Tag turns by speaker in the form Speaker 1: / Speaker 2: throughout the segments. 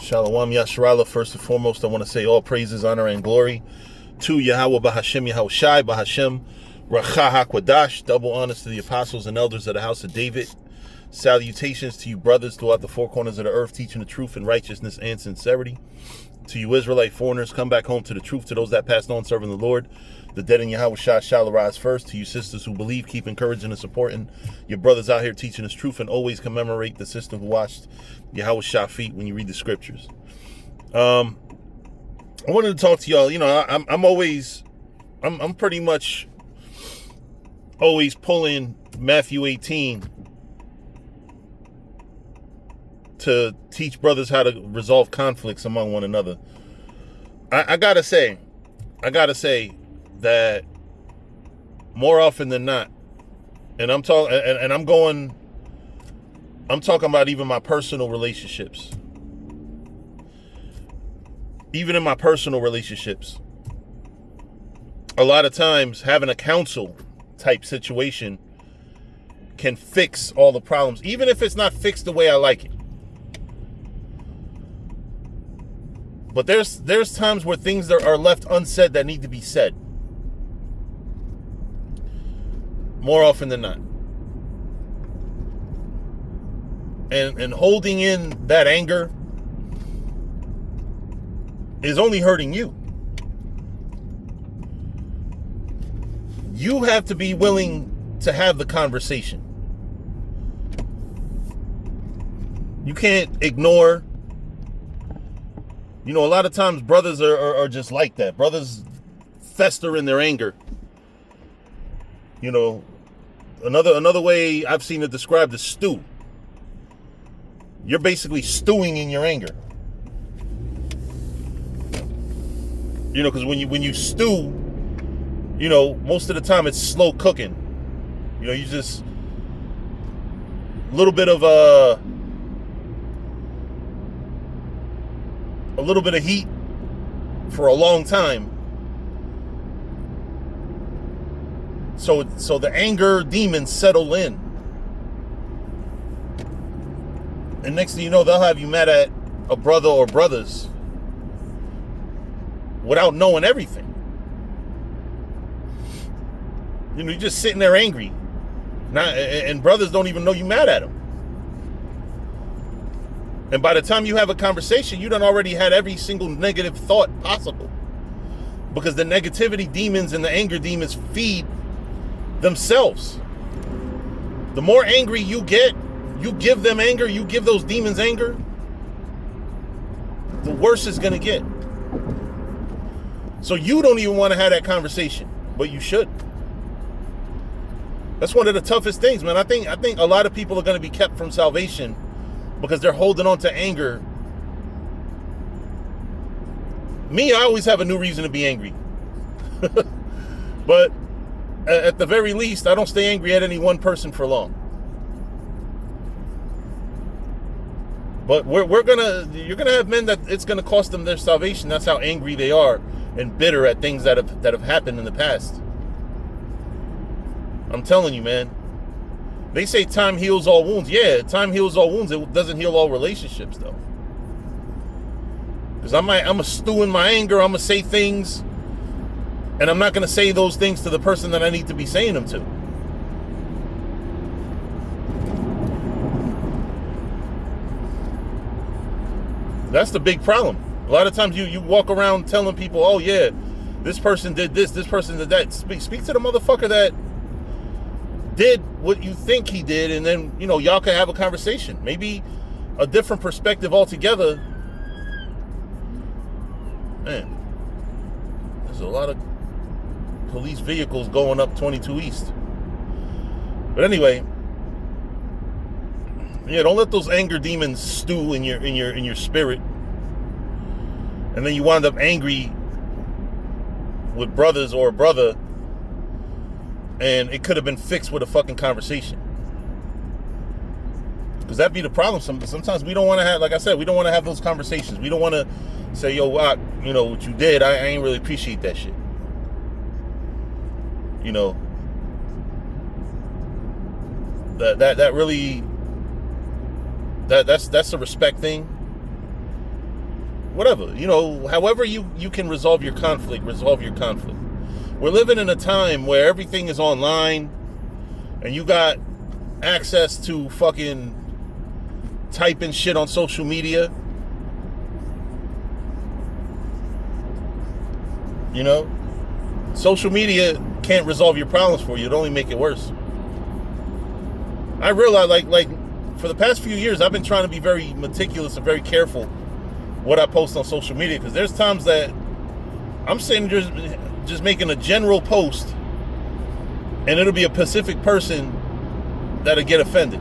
Speaker 1: Shalom Yasharallah. First and foremost, I want to say all praises, honor, and glory to Yahweh Bahashem Yahushai Bahashem Racha HaKwadash. Double honors to the apostles and elders of the house of David. Salutations to you brothers throughout the four corners of the earth, teaching the truth in righteousness and sincerity. To you Israelite foreigners, come back home to the truth. To those that passed on serving the Lord, the dead in Yahushua shall arise first. To you sisters who believe, keep encouraging and supporting your brothers out here teaching us truth, and always commemorate the sister who washed Yahushua feet when you read the scriptures. I wanted to talk to y'all. You know, I'm pretty much always pulling Matthew 18 to teach brothers how to resolve conflicts among one another. I gotta say that more often than not, and I'm talking about even my personal relationships. Even in my personal relationships, a lot of times having a counsel type situation can fix all the problems, even if it's not fixed the way I like it. But there's times where things that are left unsaid that need to be said. More often than not. And holding in that anger is only hurting you. You have to be willing to have the conversation. You can't ignore. You know, a lot of times brothers are just like that. Brothers fester in their anger. You know, another way I've seen it described is stew. You're basically stewing in your anger. You know, because when you stew, you know, most of the time it's slow cooking. You know, you just a little bit of heat for a long time. So the anger demons settle in. And next thing you know, they'll have you mad at a brother or brothers without knowing everything. You know, you're just sitting there angry. And brothers don't even know you mad at them. And by the time you have a conversation, you done already had every single negative thought possible. Because the negativity demons and the anger demons feed themselves. The more angry you get, you give them anger, you give those demons anger, the worse it's going to get. So you don't even want to have that conversation, but you should. That's one of the toughest things, man. I think a lot of people are going to be kept from salvation because they're holding on to anger. Me, I always have a new reason to be angry. But at the very least, I don't stay angry at any one person for long. But you're gonna have men that it's gonna cost them their salvation. That's how angry they are and bitter at things that have happened in the past. I'm telling you, man. They say time heals all wounds. Yeah, time heals all wounds. It doesn't heal all relationships, though. Because I'm a stew in my anger. I'm going to say things, and I'm not going to say those things to the person that I need to be saying them to. That's the big problem. A lot of times you walk around telling people, oh, yeah, this person did this person did that. Speak to the motherfucker that did what you think he did, and then, you know, y'all can have a conversation. Maybe a different perspective altogether. Man, there's a lot of police vehicles going up 22 East. But anyway, yeah, don't let those anger demons stew in your spirit. And then you wind up angry with brothers or a brother, and it could have been fixed with a fucking conversation. Because that'd be the problem. Sometimes we don't want to have, like I said, we don't want to have those conversations. We don't want to say, yo, you know, what you did, I ain't really appreciate that shit. You know, that really, that's a respect thing. whatever, however you can resolve your conflict, resolve your conflict. We're living in a time where everything is online and you got access to fucking typing shit on social media. Social media can't resolve your problems for you. It only make it worse. I realize, like for the past few years, I've been trying to be very meticulous and very careful what I post on social media, because there's times that I'm sitting just making a general post and it'll be a specific person that'll get offended.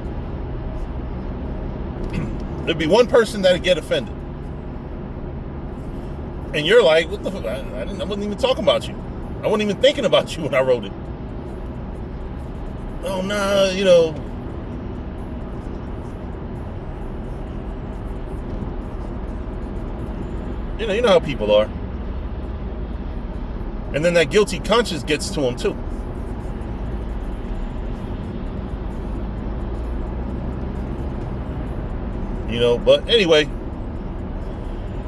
Speaker 1: There'll be one person that'll get offended. And you're like, what the fuck? I wasn't even talking about you. I wasn't even thinking about you when I wrote it. Oh, nah, you know how people are. And then that guilty conscience gets to them too. But anyway,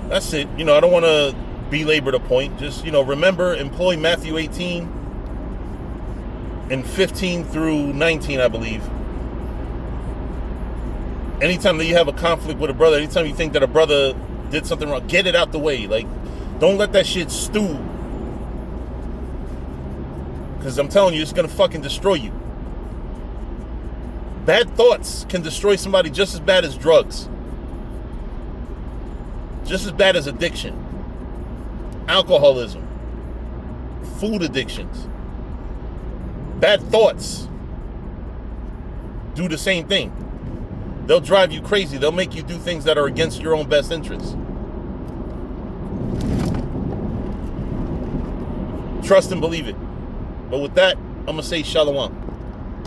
Speaker 1: that's it. I don't want to belabor the point. Just, remember, employ Matthew 18 and 15 through 19, I believe. Anytime that you have a conflict with a brother, anytime you think that a brother did something wrong, get it out the way. Like, don't let that shit stew. Because I'm telling you, it's going to fucking destroy you. Bad thoughts can destroy somebody just as bad as drugs. Just as bad as addiction. Alcoholism. Food addictions. Bad thoughts do the same thing. They'll drive you crazy. They'll make you do things that are against your own best interests. Trust and believe it. But with that, I'm going to say shalom.